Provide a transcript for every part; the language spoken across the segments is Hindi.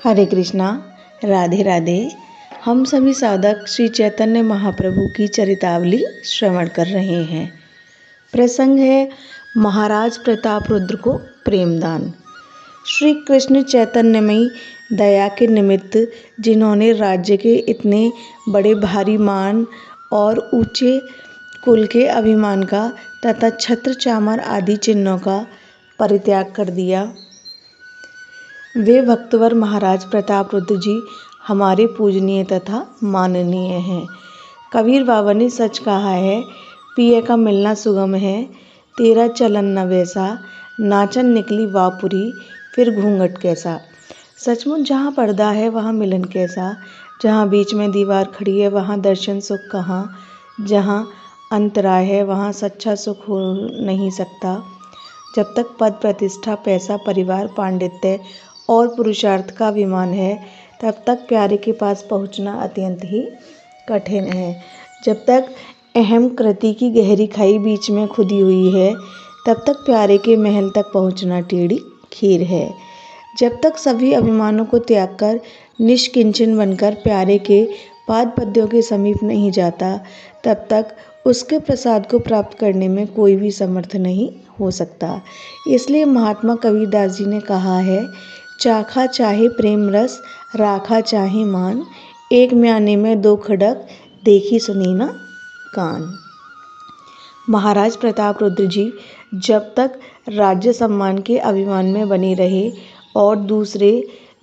हरे कृष्णा, राधे राधे। हम सभी साधक श्री चैतन्य महाप्रभु की चरितावली श्रवण कर रहे हैं। प्रसंग है महाराज प्रताप रुद्र को प्रेमदान। श्री कृष्ण चैतन्यमयी दया के निमित्त जिन्होंने राज्य के इतने बड़े भारी मान और ऊंचे कुल के अभिमान का तथा छत्र चामर आदि चिन्हों का परित्याग कर दिया, वे भक्तवर महाराज प्रताप रुद्र जी हमारे पूजनीय तथा माननीय हैं। कबीर बाबा ने सच कहा है, पिए का मिलना सुगम है, तेरा चलन न वैसा, नाचन निकली वापुरी, फिर घूंघट कैसा। सचमुच जहाँ पर्दा है वहाँ मिलन कैसा, जहाँ बीच में दीवार खड़ी है वहाँ दर्शन सुख कहाँ, जहाँ अंतराय है वहाँ सच्चा सुख हो नहीं सकता। जब तक पद प्रतिष्ठा पैसा परिवार पांडित्य और पुरुषार्थ का अभिमान है, तब तक प्यारे के पास पहुंचना अत्यंत ही कठिन है। जब तक अहम कृति की गहरी खाई बीच में खुदी हुई है, तब तक प्यारे के महल तक पहुंचना टेढ़ी खीर है। जब तक सभी अभिमानों को त्याग कर निष्किंचन बनकर प्यारे के पाद पद्यों के समीप नहीं जाता, तब तक उसके प्रसाद को प्राप्त करने में कोई भी समर्थ नहीं हो सकता। इसलिए महात्मा कबीरदास जी ने कहा है, चाखा चाहे प्रेम रस, राखा चाहे मान, एक म्याने में दो खड़क, देखी सुनी ना कान। महाराज प्रताप रुद्र जी जब तक राज्य सम्मान के अभिमान में बने रहे और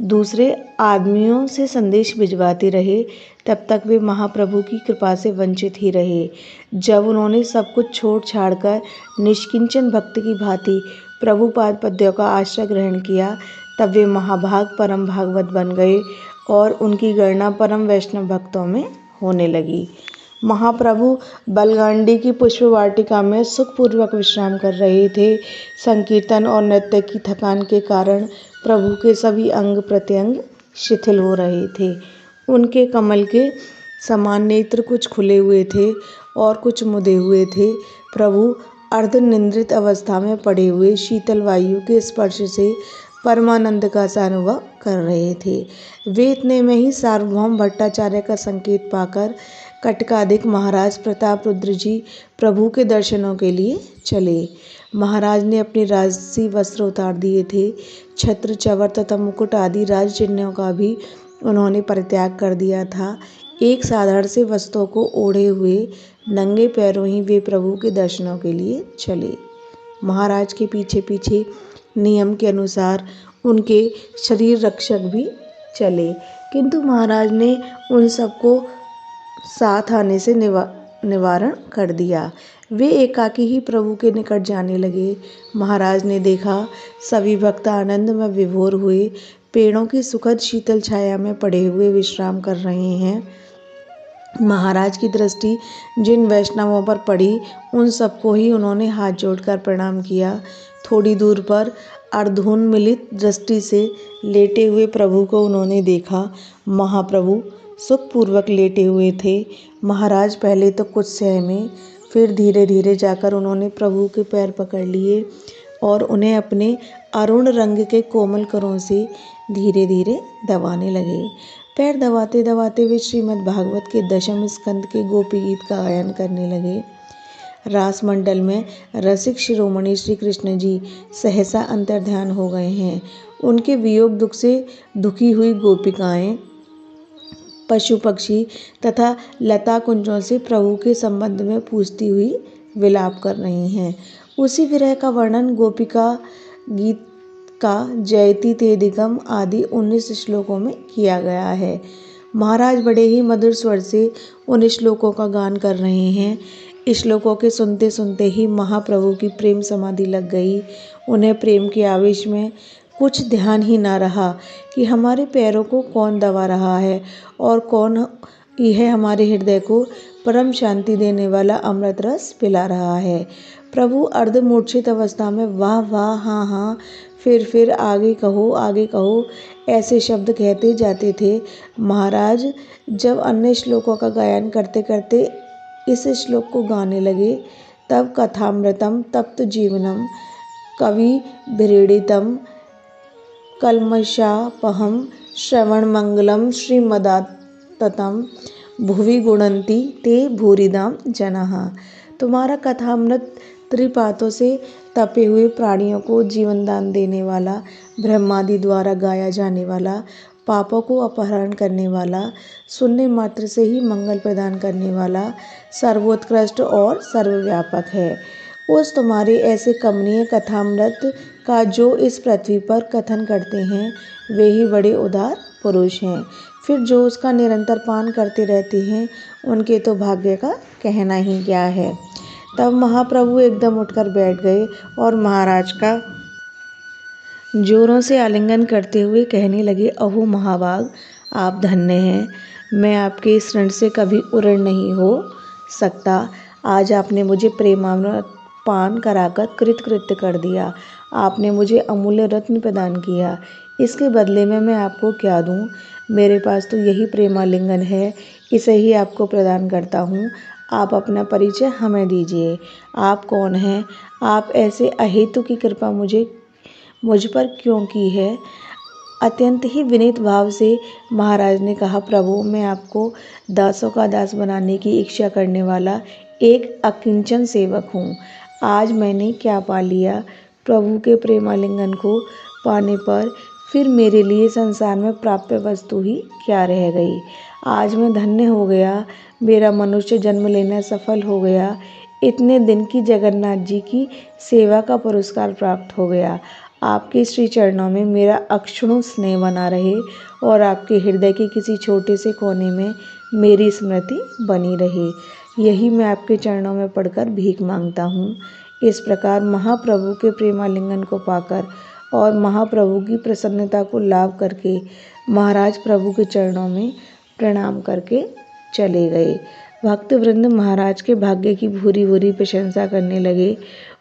दूसरे आदमियों से संदेश भिजवाते रहे, तब तक वे महाप्रभु की कृपा से वंचित ही रहे। जब उन्होंने सब कुछ छोड़ छाड़ कर निष्किंचन भक्त की भांति प्रभु पाद पद्यों का आश्रय ग्रहण किया, तब वे महाभाग परम भागवत बन गए और उनकी गणना परम वैष्णव भक्तों में होने लगी। महाप्रभु बलगांडी की पुष्प वाटिका में सुखपूर्वक विश्राम कर रहे थे। संकीर्तन और नृत्य की थकान के कारण प्रभु के सभी अंग प्रत्यंग शिथिल हो रहे थे। उनके कमल के समान नेत्र कुछ खुले हुए थे और कुछ मुदे हुए थे। प्रभु अर्धनिद्रित अवस्था में पड़े हुए शीतल वायु के स्पर्श से परमानंद का सा अनुभव कर रहे थे। वे इतने में ही सार्वभौम भट्टाचार्य का संकेत पाकर कटकाधिक महाराज प्रताप रुद्र जी प्रभु के दर्शनों के लिए चले। महाराज ने अपने राजसी वस्त्र उतार दिए थे। छत्र चवर तथा मुकुट आदि राज चिन्हों का भी उन्होंने परित्याग कर दिया था। एक साधारण से वस्त्रों को ओढ़े हुए नंगे पैरों ही वे प्रभु के दर्शनों के लिए चले। महाराज के पीछे पीछे नियम के अनुसार उनके शरीर रक्षक भी चले, किंतु महाराज ने उन सबको साथ आने से निवारण कर दिया। वे एकाकी ही प्रभु के निकट जाने लगे। महाराज ने देखा सभी भक्त आनंद में विभोर हुए पेड़ों की सुखद शीतल छाया में पड़े हुए विश्राम कर रहे हैं। महाराज की दृष्टि जिन वैष्णवों पर पड़ी, उन सबको ही उन्होंने हाथ जोड़कर प्रणाम किया। थोड़ी दूर पर अर्धोन्मिलित दृष्टि से लेटे हुए प्रभु को उन्होंने देखा। महाप्रभु सुखपूर्वक लेटे हुए थे। महाराज पहले तो कुछ सहमे, फिर धीरे धीरे जाकर उन्होंने प्रभु के पैर पकड़ लिए और उन्हें अपने अरुण रंग के कोमल करों से धीरे धीरे दबाने लगे। पैर दबाते दबाते वे श्रीमद् भागवत के दशम स्कंद के गोपी गीत का गायन करने लगे। रास मंडल में रसिक शिरोमणि श्री कृष्ण जी सहसा अंतर्ध्यान हो गए हैं। उनके वियोग दुख से दुखी हुई गोपिकाएं पशु पक्षी तथा लता कुंजों से प्रभु के संबंध में पूछती हुई विलाप कर रही हैं। उसी विरह का वर्णन गोपिका गीत का जयति तेदिकम आदि 19 श्लोकों में किया गया है। महाराज बड़े ही मधुर स्वर से उन श्लोकों का गान कर रहे हैं। श्लोकों के सुनते सुनते ही महाप्रभु की प्रेम समाधि लग गई। उन्हें प्रेम के आवेश में कुछ ध्यान ही ना रहा कि हमारे पैरों को कौन दबा रहा है और कौन यह हमारे हृदय को परम शांति देने वाला अमृत रस पिला रहा है। प्रभु अर्धमूर्छित अवस्था में वाह वाह, हाँ हाँ, फिर आगे कहो ऐसे शब्द कहते जाते थे। महाराज जब अन्य श्लोकों का गायन करते करते इस श्लोक को गाने लगे, तब कथामृतम तप्त जीवनम कवि भिरीडितम कल्मषापहं श्रवणमंगलं श्रीमदाततं भुवि गुणन्ति ते भूरिदां जनाः। तुम्हारा कथामृत त्रिपातों से तपे हुए प्राणियों को जीवन दान देने वाला, ब्रह्मादि द्वारा गाया जाने वाला, पापों को अपहरण करने वाला, सुनने मात्र से ही मंगल प्रदान करने वाला, सर्वोत्कृष्ट और सर्वव्यापक है। उस तुम्हारे ऐसे कमनीय कथामृत का जो इस पृथ्वी पर कथन करते हैं वे ही बड़े उदार पुरुष हैं। फिर जो उसका निरंतर पान करते रहते हैं उनके तो भाग्य का कहना ही क्या है। तब महाप्रभु एकदम उठकर बैठ गए और महाराज का जोरों से आलिंगन करते हुए कहने लगे, अहो महाभाग, आप धन्य हैं। मैं आपके इस ऋण से कभी उऋण नहीं हो सकता। आज आपने मुझे प्रेमामृत पान कराकर कृतकृत्य कर दिया। आपने मुझे अमूल्य रत्न प्रदान किया। इसके बदले में मैं आपको क्या दूं? मेरे पास तो यही प्रेमालिंगन है, इसे ही आपको प्रदान करता हूँ। आप अपना परिचय हमें दीजिए। आप कौन हैं? आप ऐसे अहेतु की कृपा मुझ पर क्यों की है? अत्यंत ही विनीत भाव से महाराज ने कहा, प्रभु, मैं आपको दासों का दास बनाने की इच्छा करने वाला एक अकिंचन सेवक हूँ। आज मैंने क्या पा लिया? प्रभु के प्रेमालिंगन को पाने पर फिर मेरे लिए संसार में प्राप्य वस्तु ही क्या रह गई? आज मैं धन्य हो गया। मेरा मनुष्य जन्म लेना सफल हो गया। इतने दिन की जगन्नाथ जी की सेवा का पुरस्कार प्राप्त हो गया। आपके श्री चरणों में मेरा अक्षुण्ण स्नेह बना रहे और आपके हृदय के किसी छोटे से कोने में मेरी स्मृति बनी रहे, यही मैं आपके चरणों में पड़कर भीख मांगता हूँ। इस प्रकार महाप्रभु के प्रेमालिंगन को पाकर और महाप्रभु की प्रसन्नता को लाभ करके महाराज प्रभु के चरणों में प्रणाम करके चले गए। भक्त वृंद महाराज के भाग्य की भूरी भूरी प्रशंसा करने लगे।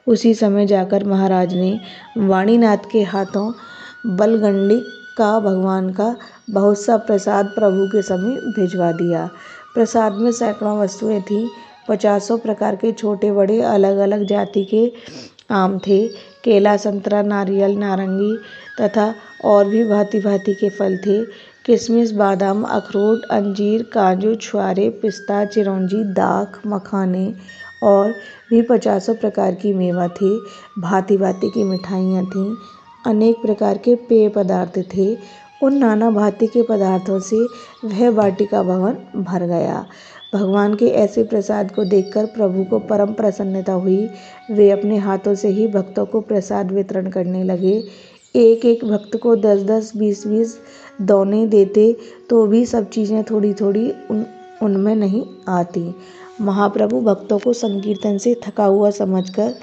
उसी समय जाकर महाराज ने वाणीनाथ के हाथों बलगंडी का भगवान का बहुत सा प्रसाद प्रभु के समीप भिजवा दिया। प्रसाद में सैकड़ों वस्तुएं थीं। 50 प्रकार के छोटे बड़े अलग अलग जाति के आम थे। केला, संतरा, नारियल, नारंगी तथा और भी भांति भांति के फल थे। किशमिश, बादाम, अखरोट, अंजीर, काजू, छुआरे, पिस्ता, चिरौंजी, दाख, मखाने और भी 50 प्रकार की मेवा थे। भांति भांति की मिठाइयाँ थीं। अनेक प्रकार के पेय पदार्थ थे। उन नाना भांति के पदार्थों से वह वाटिका भवन भर गया। भगवान के ऐसे प्रसाद को देखकर प्रभु को परम प्रसन्नता हुई। वे अपने हाथों से ही भक्तों को प्रसाद वितरण करने लगे। एक एक भक्त को 10-10, 20-20 दौने देते तो भी सब चीज़ें थोड़ी थोड़ी उनमें नहीं आती। महाप्रभु भक्तों को संकीर्तन से थका हुआ समझकर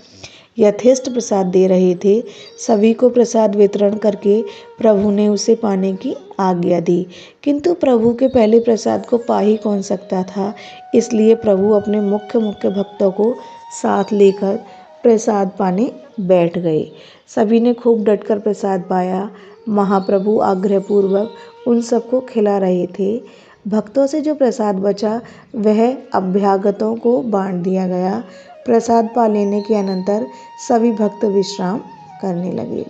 यथेष्ट प्रसाद दे रहे थे। सभी को प्रसाद वितरण करके प्रभु ने उसे पाने की आज्ञा दी, किंतु प्रभु के पहले प्रसाद को पा ही कौन सकता था। इसलिए प्रभु अपने मुख्य मुख्य भक्तों को साथ लेकर प्रसाद पाने बैठ गए। सभी ने खूब डटकर प्रसाद पाया। महाप्रभु आग्रहपूर्वक उन सबको खिला रहे थे। भक्तों से जो प्रसाद बचा वह अभ्यागतों को बांट दिया गया। प्रसाद पा लेने के अनंतर सभी भक्त विश्राम करने लगे।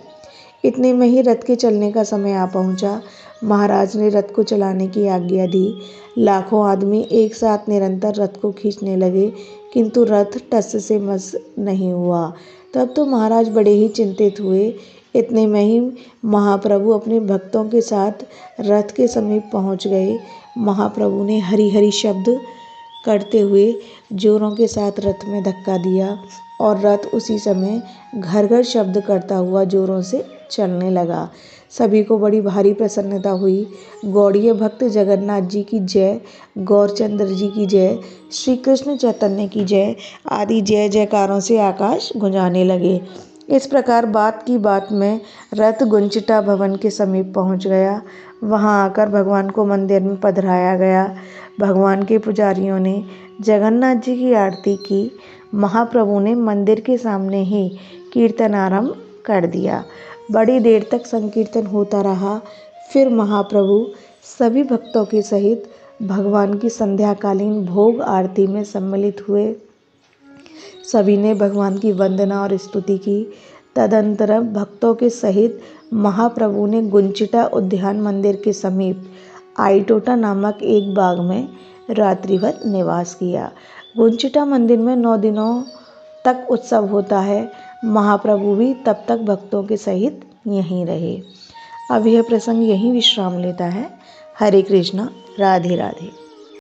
इतने में ही रथ के चलने का समय आ पहुंचा। महाराज ने रथ को चलाने की आज्ञा दी। लाखों आदमी एक साथ निरंतर रथ को खींचने लगे, किंतु रथ टस से मस नहीं हुआ। तब तो महाराज बड़े ही चिंतित हुए। इतने में ही महाप्रभु अपने भक्तों के साथ रथ के समीप पहुंच गए। महाप्रभु ने हरि हरि शब्द करते हुए जोरों के साथ रथ में धक्का दिया और रथ उसी समय घर घर शब्द करता हुआ जोरों से चलने लगा। सभी को बड़ी भारी प्रसन्नता हुई। गौड़ीय भक्त जगन्नाथ जी की जय, गौरचंद्र जी की जय, श्री कृष्ण चैतन्य की जय आदि जय जयकारों से आकाश गुंजाने लगे। इस प्रकार बात की बात में रथ गुंचिटा भवन के समीप पहुंच गया। वहां आकर भगवान को मंदिर में पधराया गया। भगवान के पुजारियों ने जगन्नाथ जी की आरती की। महाप्रभु ने मंदिर के सामने ही कीर्तन आरंभ कर दिया। बड़ी देर तक संकीर्तन होता रहा। फिर महाप्रभु सभी भक्तों के सहित भगवान की संध्याकालीन भोग आरती में सम्मिलित हुए। सभी ने भगवान की वंदना और स्तुति की। तदंतर भक्तों के सहित महाप्रभु ने गुंचिटा उद्यान मंदिर के समीप आईटोटा नामक एक बाग में रात्रि भर निवास किया। गुंचिटा मंदिर में 9 दिनों तक उत्सव होता है। महाप्रभु भी तब तक भक्तों के सहित यहीं रहे। अब यह प्रसंग यहीं विश्राम लेता है। हरे कृष्णा, राधे राधे।